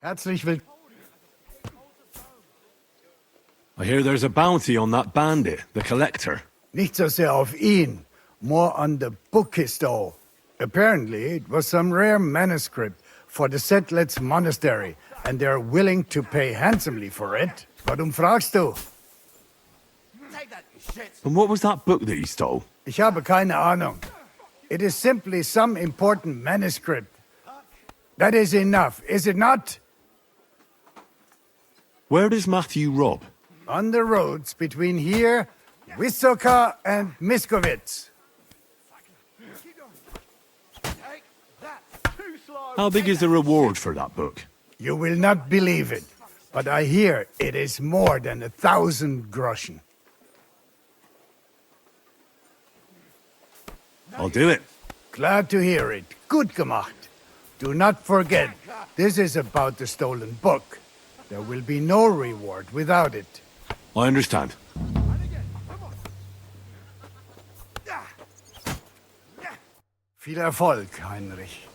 Herzlich willkommen. I hear there's a bounty on that bandit, the collector. Nicht so sehr auf ihn, more on the book he stole. Apparently, it was some rare manuscript for the Settlers monastery, and they're willing to pay handsomely for it. Warum fragst du? And what was that book that you stole? Ich habe keine Ahnung. It is simply some important manuscript. That is enough, is it not? Where does Matthew rob? On the roads between here, Wysoka, and Miskovitz. How big is the reward for that book? You will not believe it, but I hear it is more than 1,000 groschen. I'll do it. Glad to hear it. Gut gemacht. Do not forget, this is about the stolen book. There will be no reward without it. I understand. Viel Erfolg, Heinrich.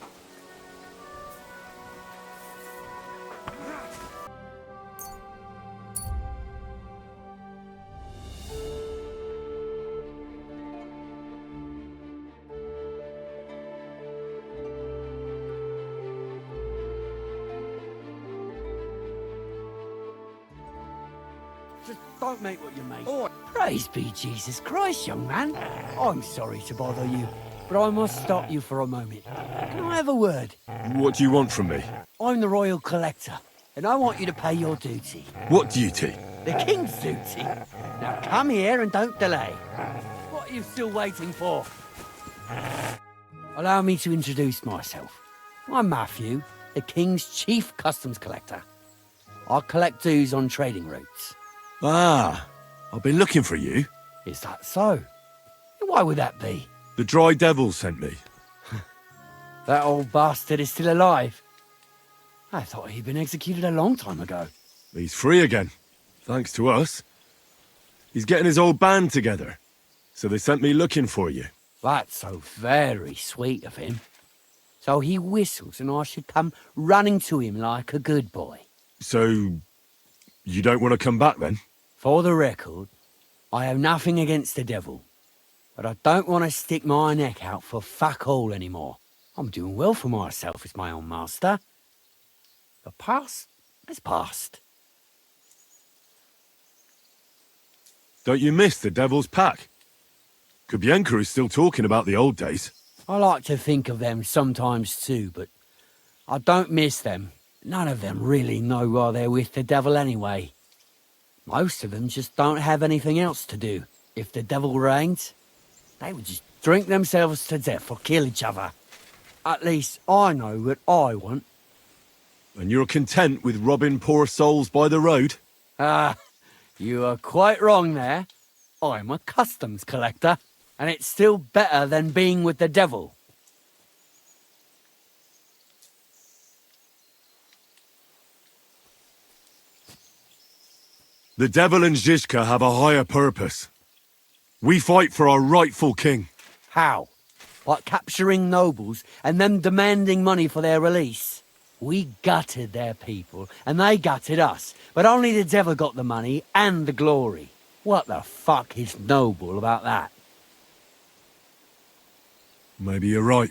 Just don't make what you make. Oh, praise be Jesus Christ, young man. I'm sorry to bother you, but I must stop you for a moment. Can I have a word? What do you want from me? I'm the royal collector, and I want you to pay your duty. What duty? The king's duty. Now come here and don't delay. What are you still waiting for? Allow me to introduce myself. I'm Matthew, the king's chief customs collector. I collect dues on trading routes. Ah, I've been looking for you. Is that so? Why would that be? The Dry Devil sent me. That old bastard is still alive. I thought he'd been executed a long time ago. He's free again, thanks to us. He's getting his old band together, so they sent me looking for you. That's so very sweet of him. So he whistles and I should come running to him like a good boy. So, you don't want to come back then? For the record, I have nothing against the devil, but I don't want to stick my neck out for fuck all anymore. I'm doing well for myself as my own master. The past is past. Don't you miss the Devil's Pack? Kubienka is still talking about the old days. I like to think of them sometimes too, but I don't miss them. None of them really know why they're with the devil anyway. Most of them just don't have anything else to do. If the devil reigns, they would just drink themselves to death or kill each other. At least I know what I want. And you're content with robbing poor souls by the road? Ah, you are quite wrong there. I'm a customs collector, and it's still better than being with the devil. The devil and Zizka have a higher purpose. We fight for our rightful king. How? By capturing nobles and then demanding money for their release? We gutted their people, and they gutted us, but only the devil got the money and the glory. What the fuck is noble about that? Maybe you're right.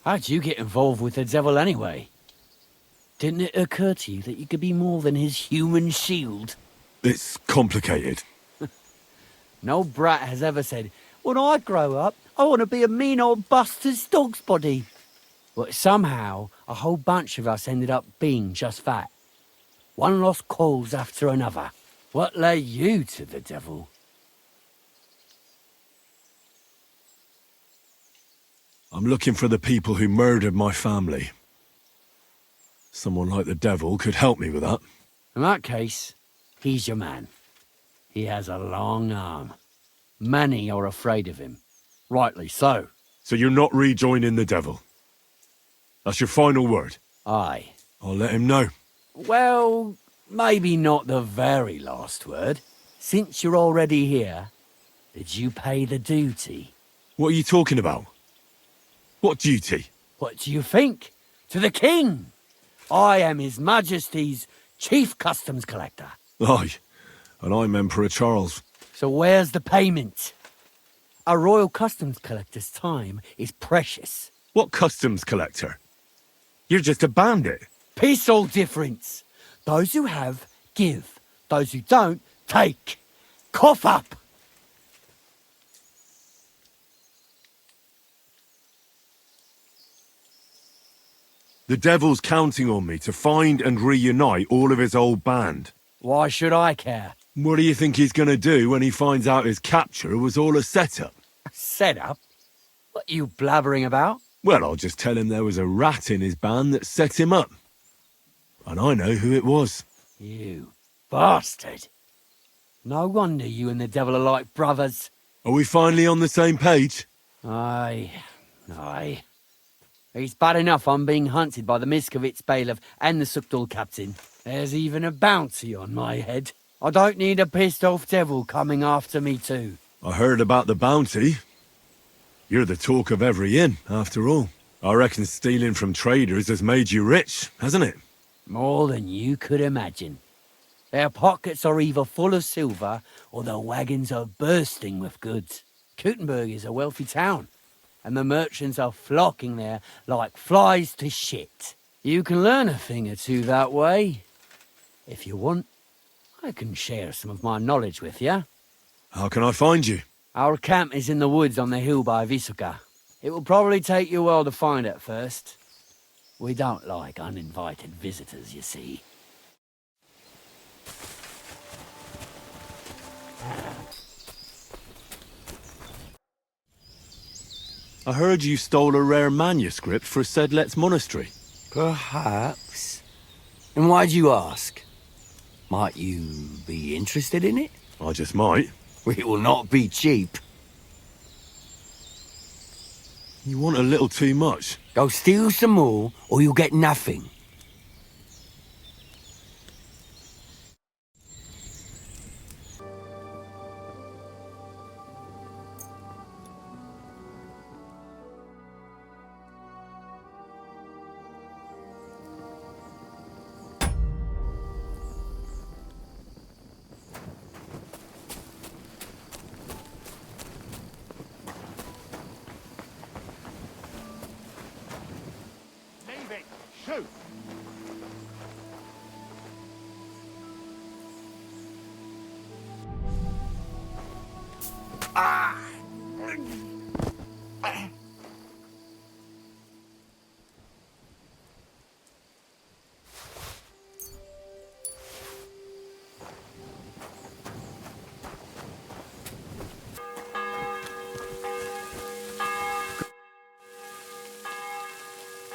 How'd you get involved with the devil anyway? Didn't it occur to you that you could be more than his human shield? It's complicated. No brat has ever said, when I grow up, I want to be a mean old bastard's dog's body. But somehow, a whole bunch of us ended up being just that. One lost cause after another. What led you to the devil? I'm looking for the people who murdered my family. Someone like the devil could help me with that. In that case, he's your man. He has a long arm. Many are afraid of him. Rightly so. So you're not rejoining the devil? That's your final word? Aye. I'll let him know. Well, maybe not the very last word. Since you're already here, did you pay the duty? What are you talking about? What duty? What do you think? To the king! I am His Majesty's Chief Customs Collector. Aye, and I'm Emperor Charles. So where's the payment? A royal customs collector's time is precious. What customs collector? You're just a bandit. Peace all difference. Those who have, give. Those who don't, take. Cough up! The devil's counting on me to find and reunite all of his old band. Why should I care? What do you think he's gonna do when he finds out his capture was all a setup? Set up? What are you blabbering about? Well, I'll just tell him there was a rat in his band that set him up. And I know who it was. You bastard. No wonder you and the devil are like brothers. Are we finally on the same page? Aye. It's bad enough I'm being hunted by the Miskovitz bailiff and the Sukdal captain. There's even a bounty on my head. I don't need a pissed-off devil coming after me too. I heard about the bounty. You're the talk of every inn, after all. I reckon stealing from traders has made you rich, hasn't it? More than you could imagine. Their pockets are either full of silver or their wagons are bursting with goods. Kuttenberg is a wealthy town, and the merchants are flocking there like flies to shit. You can learn a thing or two that way. If you want, I can share some of my knowledge with you. How can I find you? Our camp is in the woods on the hill by Visuka. It will probably take you a while to find it first. We don't like uninvited visitors, you see. I heard you stole a rare manuscript for Sedlet's monastery. Perhaps. And why'd you ask? Might you be interested in it? I just might. It will not be cheap. You want a little too much. Go steal some more, or you'll get nothing. Shoot!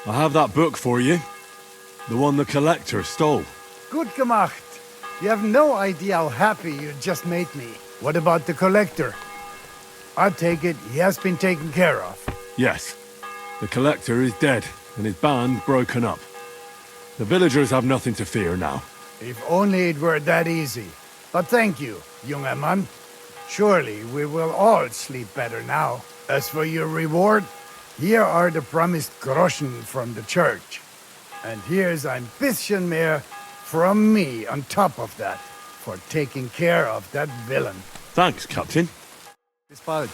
I have that book for you. The one the collector stole. Good gemacht. You have no idea how happy you just made me. What about the collector? I take it he has been taken care of. Yes. The collector is dead, and his band broken up. The villagers have nothing to fear now. If only it were that easy. But thank you, junge Mann. Surely we will all sleep better now. As for your reward, here are the promised groschen from the church. And here's ein bisschen mehr from me on top of that, for taking care of that villain. Thanks, Captain. Bis bald.